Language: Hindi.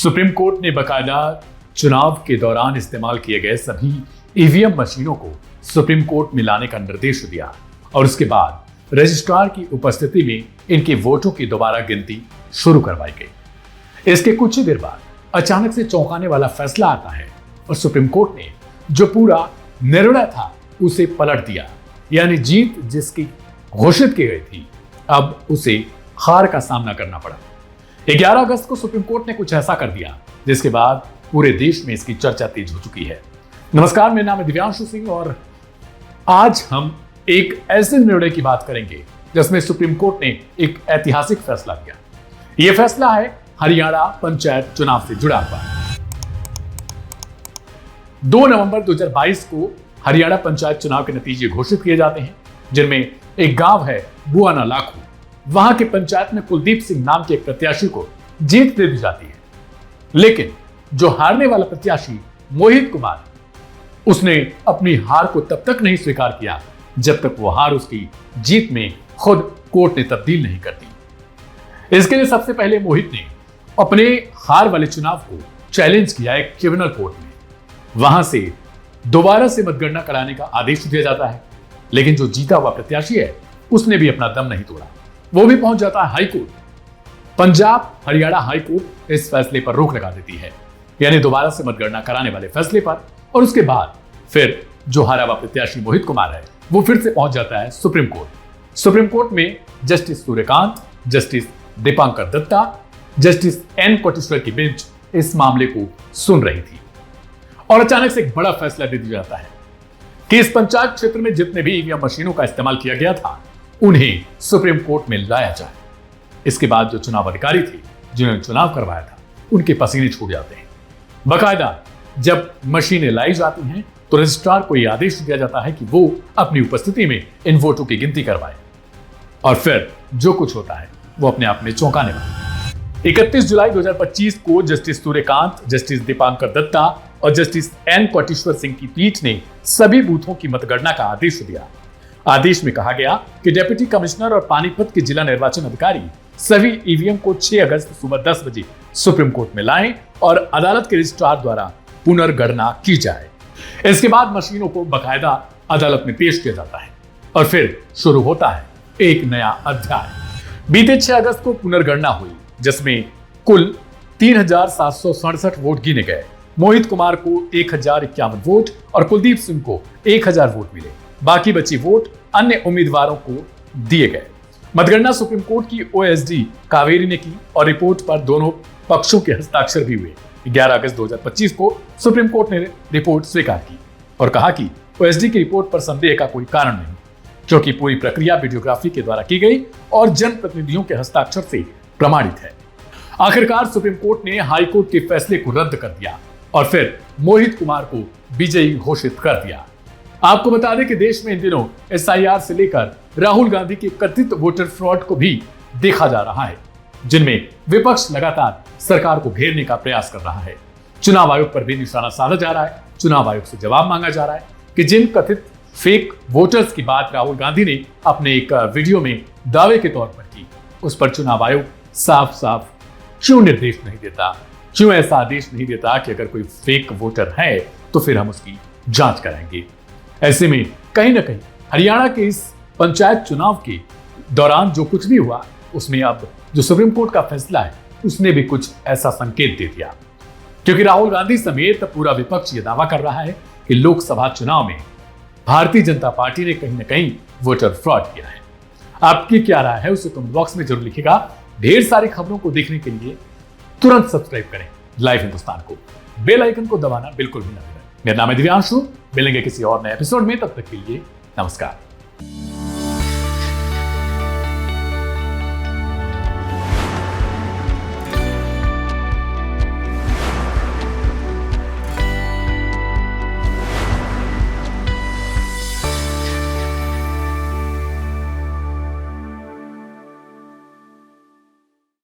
सुप्रीम कोर्ट ने बकायदा चुनाव के दौरान इस्तेमाल किए गए सभी ईवीएम मशीनों को सुप्रीम कोर्ट में लाने का निर्देश दिया और उसके बाद रजिस्ट्रार की उपस्थिति में इनके वोटों की दोबारा गिनती शुरू करवाई गई। इसके कुछ ही देर बाद अचानक से चौंकाने वाला फैसला आता है और सुप्रीम कोर्ट ने जो पूरा निर्णय था उसे पलट दिया, यानी जीत जिसकी घोषित की गई थी अब उसे हार का सामना करना पड़ा। 11 अगस्त को सुप्रीम कोर्ट ने कुछ ऐसा कर दिया जिसके बाद पूरे देश में इसकी चर्चा तेज हो चुकी है। नमस्कार, मेरा नाम है दिव्यांशु सिंह और आज हम एक ऐसे निर्णय की बात करेंगे जिसमें सुप्रीम कोर्ट ने एक ऐतिहासिक फैसला दिया। यह फैसला है हरियाणा पंचायत चुनाव से जुड़ा हुआ। 2 नवंबर 2022 को हरियाणा पंचायत चुनाव के नतीजे घोषित किए जाते हैं, जिनमें एक गांव है बुआना लाखू। वहां के पंचायत में कुलदीप सिंह नाम के एक प्रत्याशी को जीत दे दी जाती है, लेकिन जो हारने वाला प्रत्याशी मोहित कुमार, उसने अपनी हार को तब तक नहीं स्वीकार किया जब तक वो हार उसकी जीत में खुद कोर्ट ने तब्दील नहीं कर दी। इसके लिए सबसे पहले मोहित ने अपने हार वाले चुनाव को चैलेंज किया एक ट्रिब्यूनल कोर्ट में। वहां से दोबारा से मतगणना कराने का आदेश दिया जाता है, लेकिन जो जीता हुआ प्रत्याशी है उसने भी अपना दम नहीं तोड़ा। वो भी पहुंच जाता है high court. Punjab Haryana high court इस फैसले पर रोक लगा देती है, यानी दोबारा से मतगणना कराने वाले फैसले पर। और उसके बाद फिर जो हारा हुआ प्रत्याशी मोहित कुमार है वो फिर से पहुंच जाता है सुप्रीम कोर्ट। सुप्रीम कोर्ट में Justice Suryakant, Justice Dipankar Datta, Justice N Koteshwar की बेंच इस मामले को सुन रही थी और अचानक से एक बड़ा फैसला दे दिया जाता है कि इस पंचायत क्षेत्र में जितने भी ईवीएम मशीनों का इस्तेमाल किया गया था उन्हें सुप्रीम कोर्ट में लाया जाए। इसके बाद जो चुनाव अधिकारी थे जिन्होंने चुनाव करवाया था उनके पसीने छूट जाते हैं। बकायदा जब मशीनें लाई जाती हैं तो रजिस्ट्रार को यह आदेश दिया जाता है कि वो अपनी उपस्थिति में इन वोटों की गिनती करवाए और फिर जो कुछ होता है वो अपने आप में चौंकाने वाला। 31 जुलाई 2025 को जस्टिस सूर्यकांत, जस्टिस दीपांकर दत्ता और जस्टिस एन कोटेश्वर सिंह की पीठ ने सभी बूथों की मतगणना का आदेश दिया। आदेश में कहा गया कि डिप्टी कमिश्नर और पानीपत के जिला निर्वाचन अधिकारी सभी ईवीएम को 6 अगस्त सुबह 10 बजे सुप्रीम कोर्ट में लाएं और अदालत के रजिस्ट्रार द्वारा पुनर्गणना की जाए। इसके बाद मशीनों को बकायदा अदालत में पेश किया जाता है और फिर शुरू होता है एक नया अध्याय। बीते 6 अगस्त को पुनर्गणना हुई जिसमें कुल 3767 वोट गिने गए। मोहित कुमार को 1051 वोट और कुलदीप सिंह को 1000 वोट मिले। बाकी बची वोट अन्य उम्मीदवारों को दिए गए। मतगणना सुप्रीम कोर्ट की ओएसडी कावेरी ने की और रिपोर्ट पर दोनों पक्षों के हस्ताक्षर भी हुए। 11 अगस्त 2025 को सुप्रीम कोर्ट ने रिपोर्ट स्वीकार की और कहा कि ओएसडी की रिपोर्ट पर संदेह का कोई कारण नहीं, क्योंकि पूरी प्रक्रिया वीडियोग्राफी के द्वारा की गई और जनप्रतिनिधियों के हस्ताक्षर से प्रमाणित है। आखिरकार सुप्रीम कोर्ट ने हाई कोर्ट के फैसले को रद्द कर दिया और फिर मोहित कुमार को विजयी घोषित कर दिया। आपको बता दें कि देश में इन दिनों एसआईआर से लेकर राहुल गांधी के कथित वोटर फ्रॉड को भी देखा जा रहा है, जिनमें विपक्ष लगातार सरकार को घेरने का प्रयास कर रहा है। चुनाव आयोग पर भी निशाना साधा जा रहा है। चुनाव आयोग से जवाब मांगा जा रहा है कि जिन कथित फेक वोटर्स की बात राहुल गांधी ने अपने एक वीडियो में दावे के तौर पर की, उस पर चुनाव आयोग साफ साफ क्यों निर्देश नहीं देता, क्यों ऐसा आदेश नहीं देता कि अगर कोई फेक वोटर है तो फिर हम उसकी जांच कराएंगे। ऐसे में कहीं ना कहीं हरियाणा के इस पंचायत चुनाव के दौरान जो कुछ भी हुआ उसमें अब जो सुप्रीम कोर्ट का फैसला है उसने भी कुछ ऐसा संकेत दे दिया, क्योंकि राहुल गांधी समेत पूरा विपक्ष ये दावा कर रहा है कि लोकसभा चुनाव में भारतीय जनता पार्टी ने कहीं ना कहीं वोटर फ्रॉड किया है। आपकी क्या राय है उसे कमेंट बॉक्स में जरूर लिखिएगा। ढेर सारी खबरों को देखने के लिए तुरंत सब्सक्राइब करें लाइव हिंदुस्तान को, बेल आइकन को दबाना बिल्कुल भी ना भूलें। मेरा नाम है दिव्यांशु, मिलेंगे किसी और नए एपिसोड में, तब तक के लिए नमस्कार।